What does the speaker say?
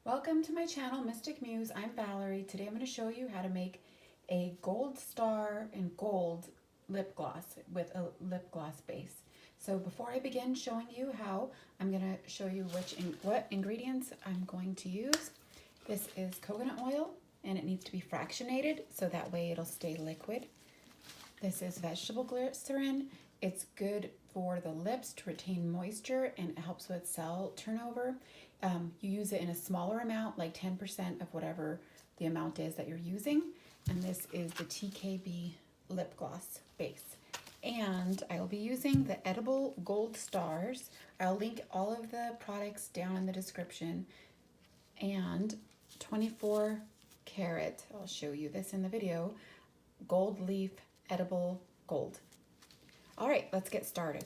Welcome to my channel, Mystic Muse. I'm Valerie. Today I'm going to show you how to make a gold star and gold lip gloss with a lip gloss base. So before I begin showing you how, I'm going to show you what ingredients I'm going to use. This is coconut oil and it needs to be fractionated so that way it'll stay liquid. This is vegetable glycerin. It's good for the lips to retain moisture and it helps with cell turnover. You use it in a smaller amount, like 10% of whatever the amount is that you're using. And this is the TKB lip gloss base. And I will be using the edible gold stars. I'll link all of the products down in the description. And 24 karat, I'll show you this in the video, gold leaf edible gold. All right, let's get started.